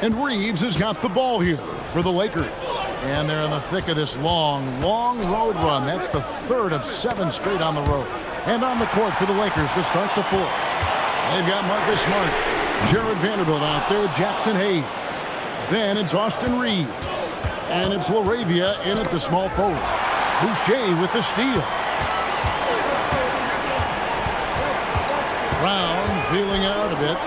And Reeves has got the ball here for the Lakers. And they're in the thick of this long road run. That's the third of 7 straight on the road. And on the court for the Lakers to start the fourth. They've got Marcus Smart, Jared Vanderbilt out there with Jackson Hayes. Then it's Austin Reeves. And it's LaRavia in at the small forward. Boucher with the steal. Brown feeling out a bit.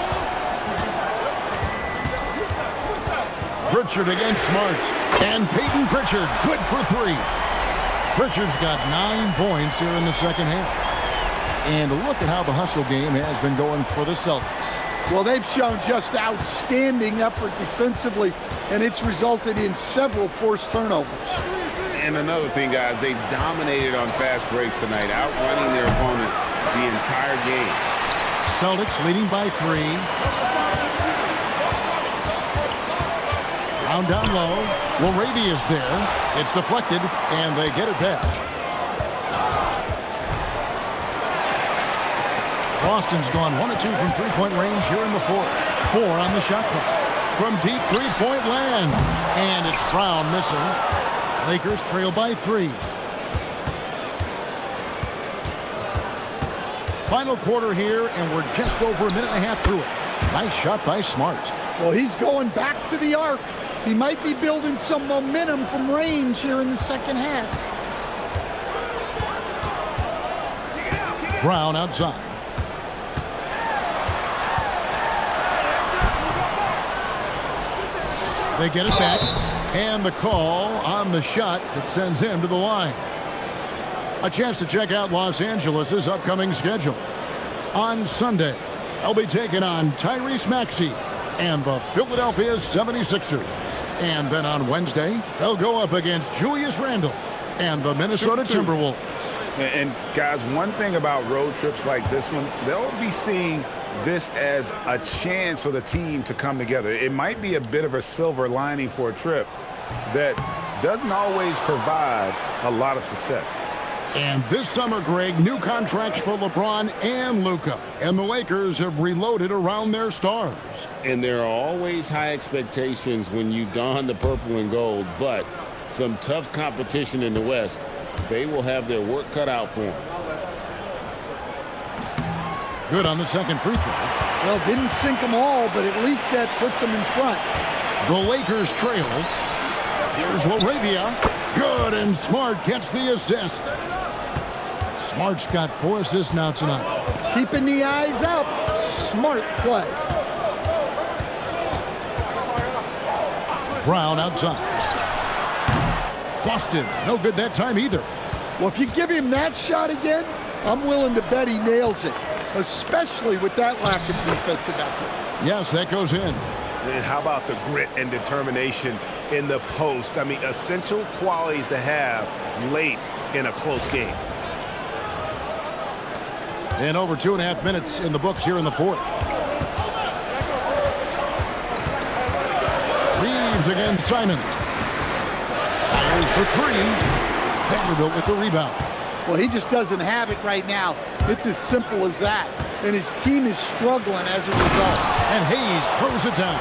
Pritchard against Smart. And Peyton Pritchard, good for 3. Pritchard's got 9 points here in the second half. And look at how the hustle game has been going for the Celtics. Well, they've shown just outstanding effort defensively, and it's resulted in several forced turnovers. And another thing, guys, they dominated on fast breaks tonight, outrunning their opponent the entire game. Celtics leading by 3. Brown down low. LaRavia's there. It's deflected, and they get it back. Boston's gone 1 of 2 from three-point range here in the fourth. 4 on the shot clock. From deep three-point land. And it's Brown missing. Lakers trail by 3. Final quarter here, and we're just over a minute and a half through it. Nice shot by Smart. Well, he's going back to the arc. He might be building some momentum from range here in the second half. Brown outside. They get it back, and the call on the shot that sends him to the line. A chance to check out Los Angeles' upcoming schedule. On Sunday, they'll be taking on Tyrese Maxey and the Philadelphia 76ers. And then on Wednesday, they'll go up against Julius Randle and the Minnesota Timberwolves. And guys, one thing about road trips like this one, they'll be seeing this as a chance for the team to come together. It might be a bit of a silver lining for a trip that doesn't always provide a lot of success. And this summer, Greg, new contracts for LeBron and Luka. And the Lakers have reloaded around their stars. And there are always high expectations when you don the purple and gold, but some tough competition in the West. They will have their work cut out for them. Good on the second free throw. Well, didn't sink them all, but at least that puts them in front. The Lakers trail. Here's LaRavia. Good, and Smart gets the assist. Smart's got 4 assists now tonight. Keeping the eyes up. Smart play. Brown outside. Boston, no good that time either. Well, if you give him that shot again, I'm willing to bet he nails it, especially with that lack of defensive effort. Yes, that goes in. And how about the grit and determination in the post? I mean, essential qualities to have late in a close game. And over 2.5 minutes in the books here in the fourth. Reeves against Simon. Fires for 3. Vanderbilt with the rebound. Well, he just doesn't have it right now. It's as simple as that. And his team is struggling as a result. And Hayes throws it down.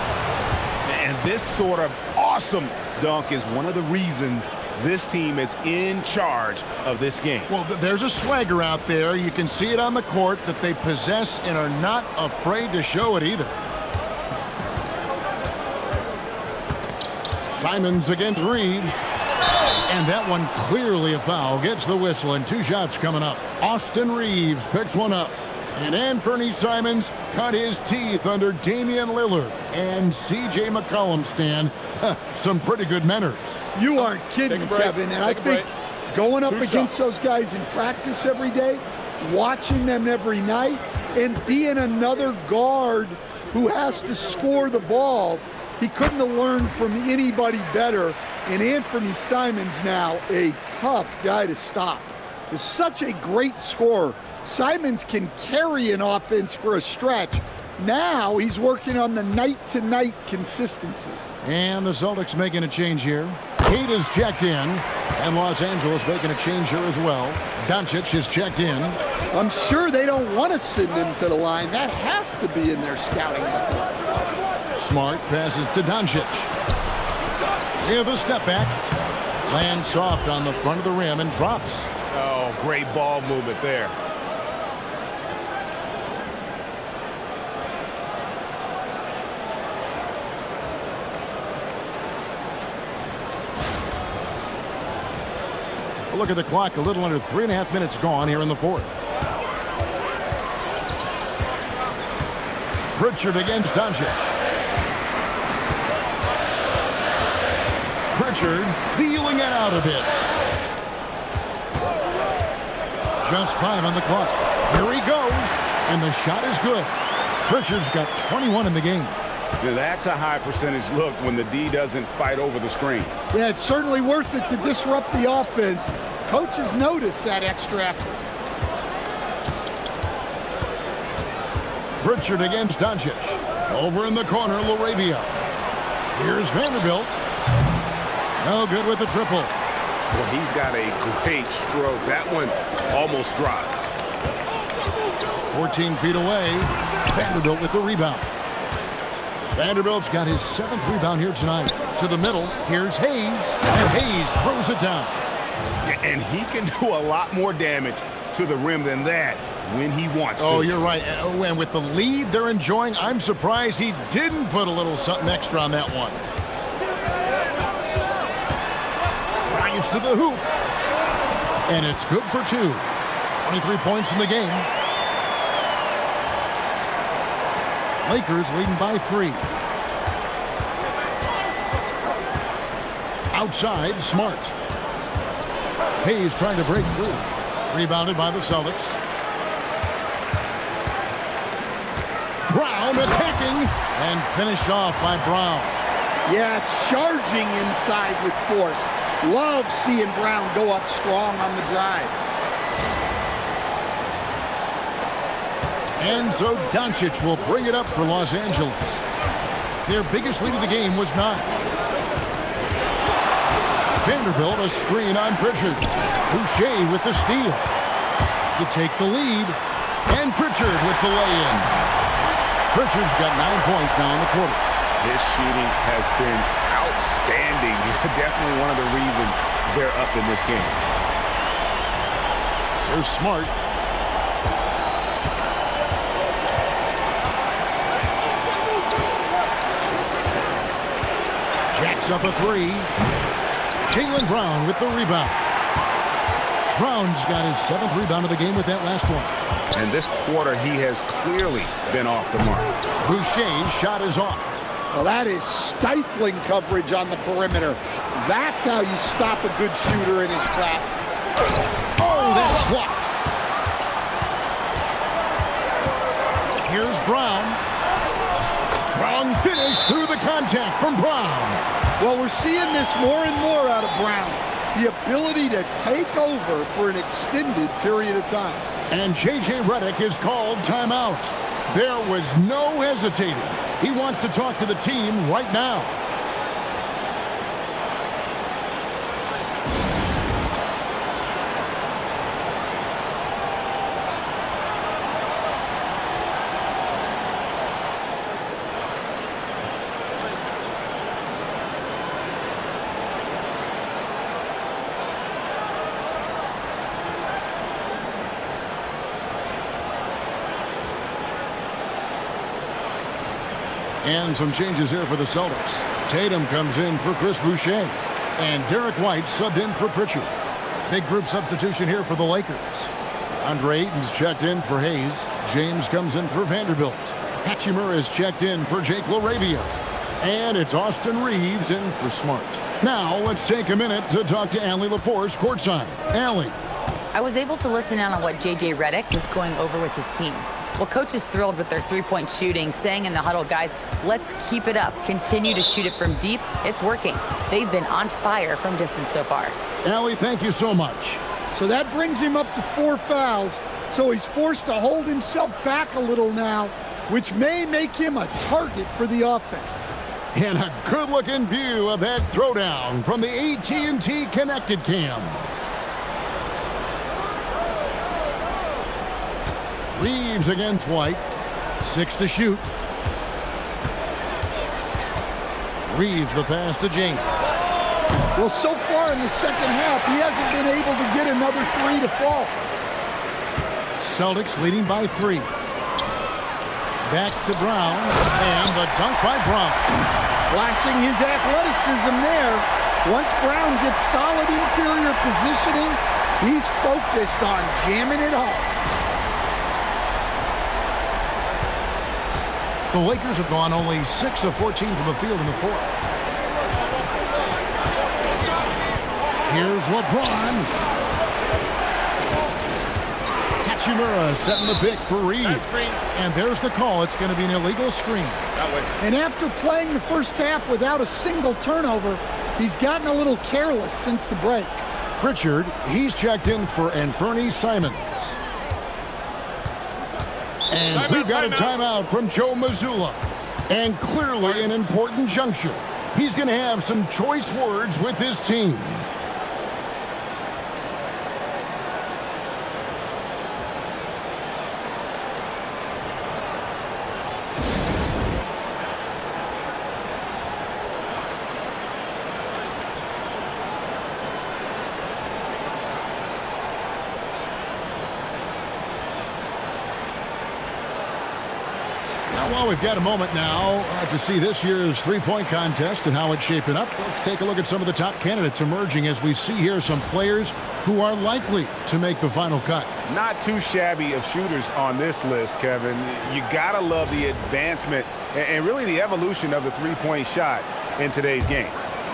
And this sort of awesome dunk is one of the reasons this team is in charge of this game. Well, there's a swagger out there. You can see it on the court that they possess and are not afraid to show it either. Simons against Reeves. And that one clearly a foul. Gets the whistle, and 2 shots coming up. Austin Reeves picks one up. And Anthony Simons cut his teeth under Damian Lillard and C.J. McCollum, Stan. Some pretty good manners. You aren't kidding, Kevin. And I think going up against those guys in practice every day, watching them every night, and being another guard who has to score the ball, he couldn't have learned from anybody better. And Anthony Simons now a tough guy to stop. Is such a great scorer. Simons can carry an offense for a stretch. Now he's working on the night-to-night consistency. And the Celtics making a change here. Kate is checked in. And Los Angeles making a change here as well. Doncic is checked in. I'm sure they don't want to send him to the line. That has to be in their scouting effort. Smart passes to Doncic. Near the step back. Lands soft on the front of the rim and drops. Oh, great ball movement there. Look at the clock, a little under 3.5 minutes gone here in the fourth. Pritchard against Doncic. Pritchard feeling it out a bit. Just 5 on the clock. Here he goes, and the shot is good. Pritchard's got 21 in the game. Now that's a high percentage look when the D doesn't fight over the screen. Yeah, it's certainly worth it to disrupt the offense. Coaches notice that extra effort. Pritchard against Doncic. Over in the corner, LaRavia. Here's Vanderbilt. No good with the triple. Well, he's got a great stroke. That one almost dropped. 14 feet away. Vanderbilt with the rebound. Vanderbilt's got his 7th rebound here tonight. To the middle, here's Hayes, and Hayes throws it down. And he can do a lot more damage to the rim than that when he wants to. Oh, you're right. And with the lead they're enjoying, I'm surprised he didn't put a little something extra on that one. Drives to the hoop. And it's good for 2. 23 points in the game. Lakers leading by 3. Outside, Smart. Hayes trying to break through. Rebounded by the Celtics. Brown attacking and finished off by Brown. Yeah, charging inside with force. Love seeing Brown go up strong on the drive. And so Doncic will bring it up for Los Angeles. Their biggest lead of the game was 9. Vanderbilt a screen on Pritchard. Boucher with the steal to take the lead. And Pritchard with the lay-in. Pritchard's got 9 points now in the quarter. His shooting has been outstanding. Definitely one of the reasons they're up in this game. Here's Smart. Jacks up a 3. Jaylen Brown with the rebound. Brown's got his 7th rebound of the game with that last one. And this quarter, he has clearly been off the mark. Boucher's shot is off. Well, that is stifling coverage on the perimeter. That's how you stop a good shooter in his tracks. Oh, that's blocked. Here's Brown. Strong finish through the contact from Brown. Well, we're seeing this more and more out of Brown. The ability to take over for an extended period of time. And J.J. Redick is called timeout. There was no hesitating. He wants to talk to the team right now. And some changes here for the Celtics. Tatum comes in for Chris Boucher. And Derek White subbed in for Pritchard. Big group substitution here for the Lakers. Andre Ayton's checked in for Hayes. James comes in for Vanderbilt. Hachimura is checked in for Jake LaRavia. And it's Austin Reeves in for Smart. Now let's take a minute to talk to Allie LaForce courtside. Allie. I was able to listen in on what J.J. Redick is going over with his team. Well, coach is thrilled with their three-point shooting, saying in the huddle, guys, let's keep it up. Continue to shoot it from deep. It's working. They've been on fire from distance so far. Allie, thank you so much. So that brings him up to 4 fouls. So he's forced to hold himself back a little now, which may make him a target for the offense. And a good-looking view of that throwdown from the AT&T Connected Cam. Reeves against White. 6 to shoot. Reeves the pass to James. Well, so far in the second half, he hasn't been able to get another 3 to fall. Celtics leading by 3. Back to Brown, and the dunk by Brown. Flashing his athleticism there. Once Brown gets solid interior positioning, he's focused on jamming it home. The Lakers have gone only 6 of 14 from the field in the fourth. Here's LeBron. Hachimura setting the pick for Reed. And there's the call. It's going to be an illegal screen. And after playing the first half without a single turnover, he's gotten a little careless since the break. Pritchard, he's checked in for Anfernee Simons. And we've got a timeout from Joe Mazzulla. And clearly an important juncture. He's going to have some choice words with his team. Well, we've got a moment now to see this year's three-point contest and how it's shaping up. Let's take a look at some of the top candidates emerging as we see here some players who are likely to make the final cut. Not too shabby of shooters on this list, Kevin. You got to love the advancement and really the evolution of the three-point shot in today's game.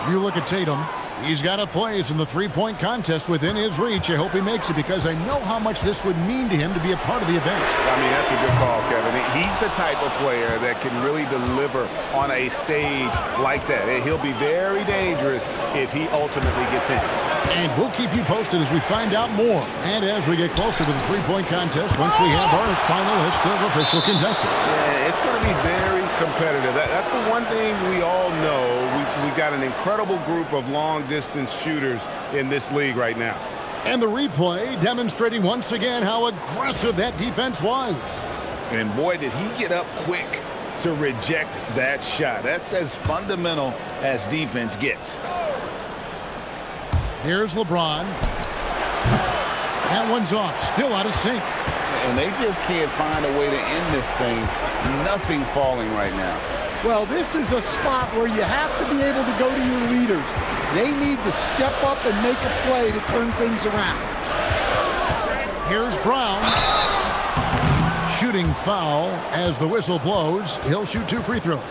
You look at Tatum. He's got a place in the three-point contest within his reach. I hope he makes it because I know how much this would mean to him to be a part of the event. I mean, that's a good call, Kevin. He's the type of player that can really deliver on a stage like that. He'll be very dangerous if he ultimately gets in. And we'll keep you posted as we find out more. And as we get closer to the three-point contest, once we have our final list of official contestants. Yeah, it's going to be very competitive. That's the one thing we all know. We've got an incredible group of long-distance shooters in this league right now. And the replay demonstrating once again how aggressive that defense was. And boy, did he get up quick to reject that shot. That's as fundamental as defense gets. Here's LeBron. That one's off, still out of sync. And they just can't find a way to end this thing. Nothing falling right now. Well, this is a spot where you have to be able to go to your leaders. They need to step up and make a play to turn things around. Here's Brown. Shooting foul as the whistle blows. He'll shoot 2 free throws.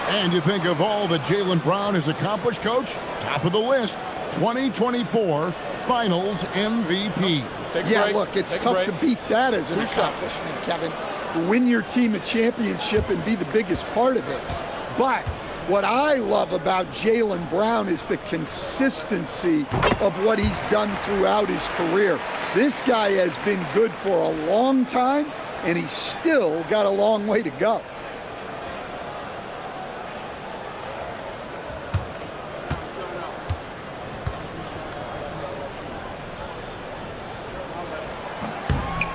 And you think of all that Jaylen Brown has accomplished, Coach? Top of the list, 2024 Finals MVP. Yeah, look, it's tough to beat that as an accomplishment, Kevin. Win your team a championship and be the biggest part of it. But what I love about Jaylen Brown is the consistency of what he's done throughout his career. This guy has been good for a long time, and he's still got a long way to go.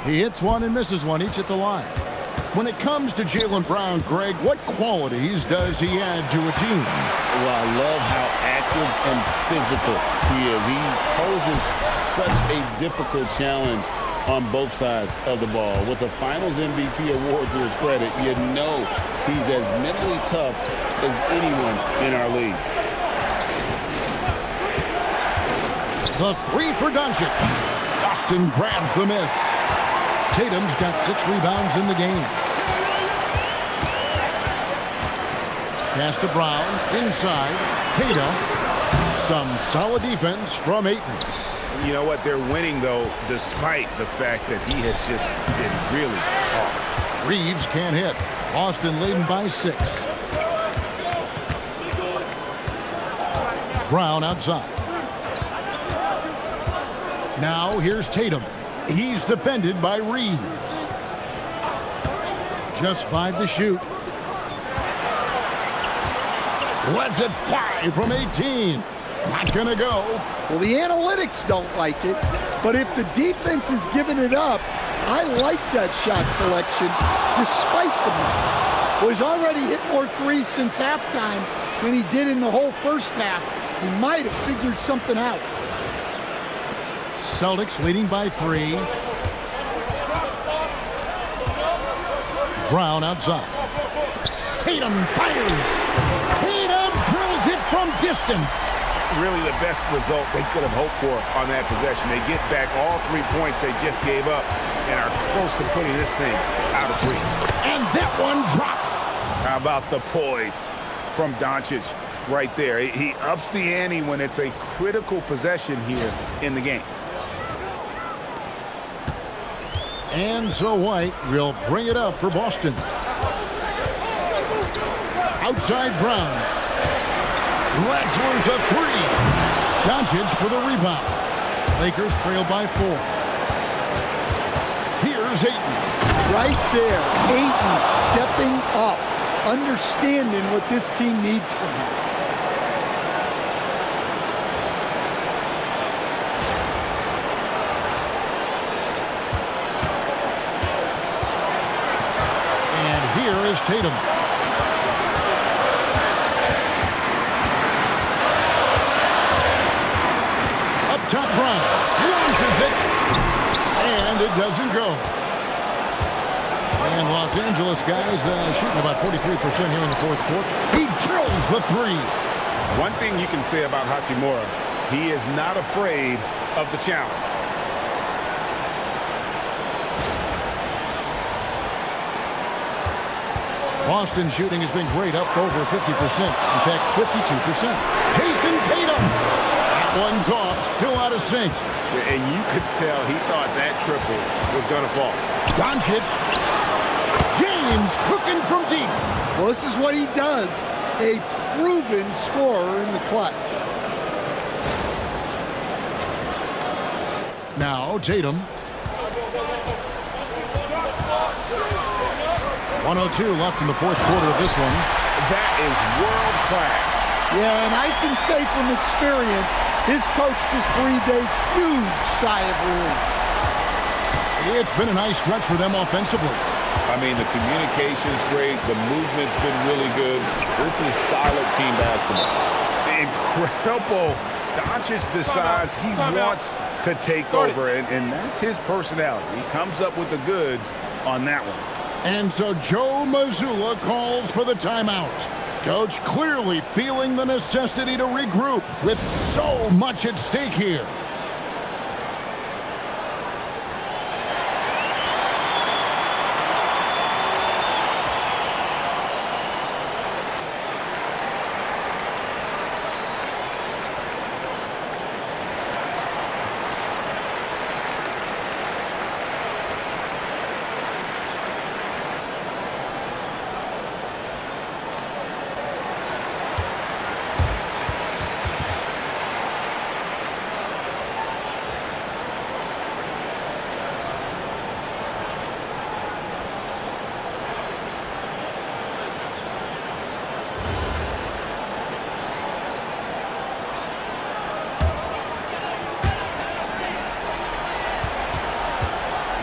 He hits one and misses one, each at the line. When it comes to Jaylen Brown, Greg, what qualities does he add to a team? Well, I love how active and physical he is. He poses such a difficult challenge on both sides of the ball. With a Finals MVP award to his credit, you know he's as mentally tough as anyone in our league. The 3 for Doncic. Boston grabs the miss. Tatum's got 6 rebounds in the game. Pass to Brown, inside. Tatum. Some solid defense from Ayton. You know what? They're winning, though, despite the fact that he has just been really off. Reeves can't hit. Boston leading by 6. Brown outside. Now here's Tatum. He's defended by Reeves. Just 5 to shoot. Lets it fly from 18. Not gonna go. Well, the analytics don't like it, but if the defense is giving it up, I like that shot selection despite the miss. Well, he's already hit more threes since halftime than he did in the whole first half. He might have figured something out. Celtics leading by 3. Brown outside. Tatum fires. Tatum drills it from distance. Really the best result they could have hoped for on that possession. They get back all 3 points they just gave up and are close to putting this thing out of reach. And that one drops. How about the poise from Doncic right there? He ups the ante when it's a critical possession here in the game. And so White will bring it up for Boston. Outside Brown. Rattler's a 3. Doncic for the rebound. Lakers trail by 4. Here's Ayton. Right there, Ayton stepping up, understanding what this team needs from him. And here is Tatum. Top Brown launches it, and it doesn't go. And Los Angeles guys shooting about 43% here in the fourth quarter. He drills the 3. One thing you can say about Hachimura, he is not afraid of the challenge. Boston shooting has been great, up over 50%. In fact, 52%. Jason Tatum. One's off, still out of sync. And you could tell he thought that triple was going to fall. Doncic. James cooking from deep. Well, this is what he does. A proven scorer in the clutch. Now Tatum. 1:02 left in the fourth quarter of this one. That is world class. Yeah, and I can say from experience, his coach just breathed a huge sigh of relief. It's been a nice stretch for them offensively. I mean, the communication's great. The movement's been really good. This is solid team basketball. Incredible. Doncic decides he wants to take over, and that's his personality. He comes up with the goods on that one. And so Joe Mazzulla calls for the timeout. Coach clearly feeling the necessity to regroup with so much at stake here.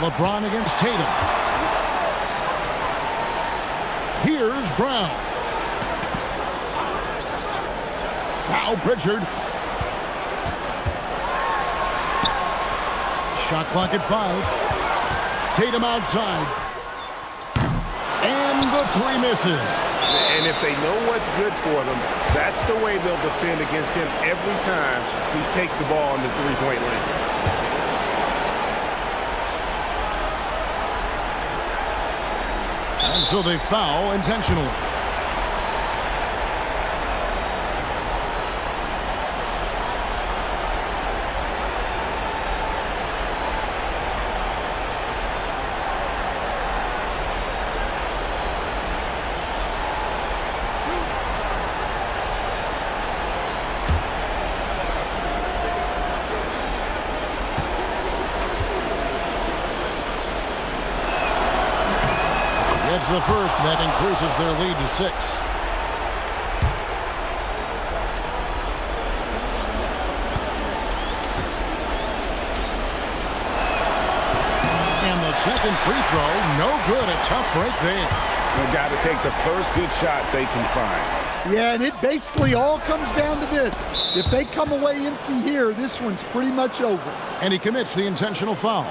LeBron against Tatum. Here's Brown. Now Pritchard. Shot clock at 5. Tatum outside. And the 3 misses. And if they know what's good for them, that's the way they'll defend against him every time he takes the ball in the three-point line. And so they foul intentionally. It's the first, and that increases their lead to 6. And the second free throw. No good. A tough break there. They've got to take the first good shot they can find. Yeah, and it basically all comes down to this. If they come away empty here, this one's pretty much over. And he commits the intentional foul.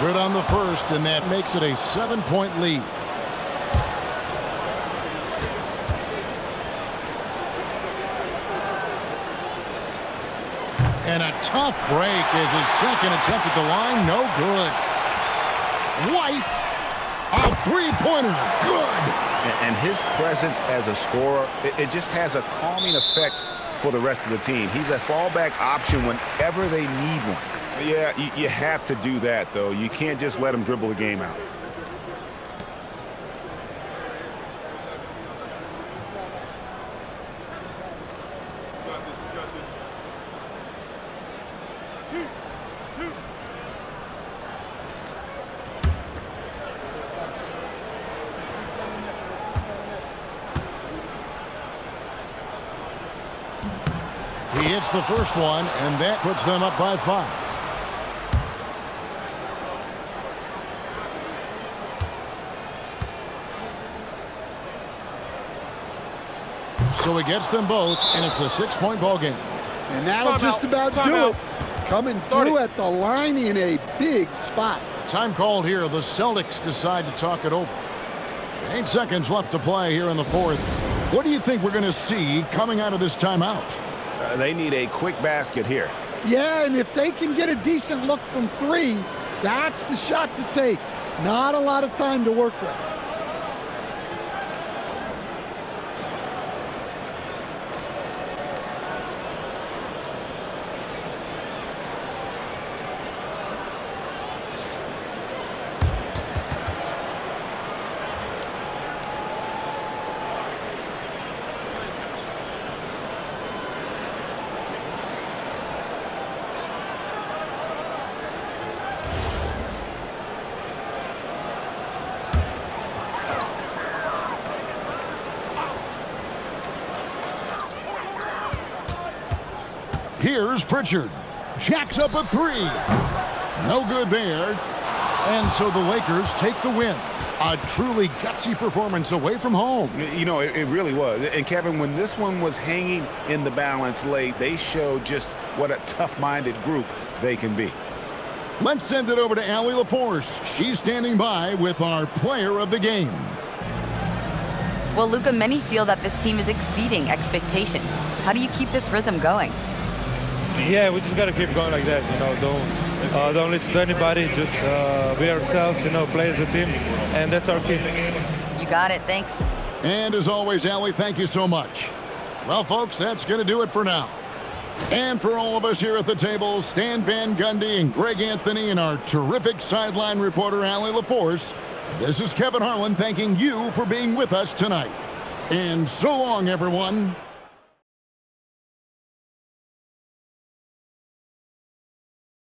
Good on the first, and that makes it a 7-point lead. And a tough break is his second attempt at the line. No good. White, a three-pointer. Good. And his presence as a scorer, it just has a calming effect for the rest of the team. He's a fallback option whenever they need one. Yeah, you have to do that, though. You can't just let him dribble the game out. He hits the first one, and that puts them up by 5. So he gets them both, and it's a 6-point ball game. And that'll just about do it. Coming through at the line in a big spot. Time called here. The Celtics decide to talk it over. 8 seconds left to play here in the fourth. What do you think we're going to see coming out of this timeout? They need a quick basket here. Yeah, and if they can get a decent look from 3, that's the shot to take. Not a lot of time to work with. Here's Pritchard. Jacks up a 3. No good there. And so the Lakers take the win. A truly gutsy performance away from home. You know, it really was. And, Kevin, when this one was hanging in the balance late, they showed just what a tough-minded group they can be. Let's send it over to Allie LaForce. She's standing by with our player of the game. Well, Luka, many feel that this team is exceeding expectations. How do you keep this rhythm going? Yeah, we just got to keep going like that. You know, don't listen to anybody. Just be ourselves. You know, play as a team, and that's our key. You got it. Thanks. And as always, Allie, thank you so much. Well, folks, that's going to do it for now. And for all of us here at the table, Stan Van Gundy and Greg Anthony and our terrific sideline reporter, Allie LaForce, this is Kevin Harlan thanking you for being with us tonight. And so long, everyone.